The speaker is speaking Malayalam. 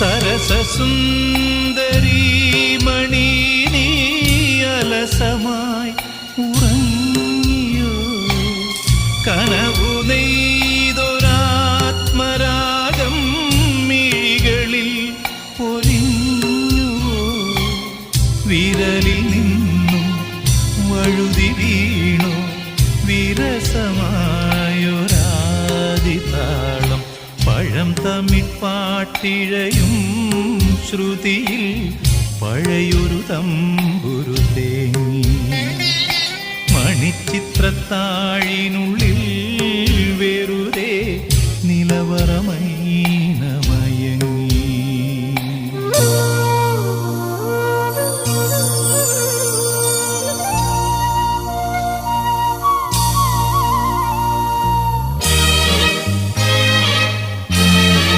സരസസുന്ദരീ മണി നീ അലസമായി ഉറങ്ങിയോ? കനവു നെയ്തൊരാത്മരാഗം മിഴികളിൽ പൊലിഞ്ഞുവോ? വിരലിൽ നിന്നും വഴുതി വീണു വിരസമായൊരാദിതാളം. പഴം തമിഴ്പാട്ടിഴയും ശ്രുതിയിൽ പഴയൊരു തമ്പുരു തേങ്ങി. മണിച്ചിത്രത്താഴിനുള്ളിൽ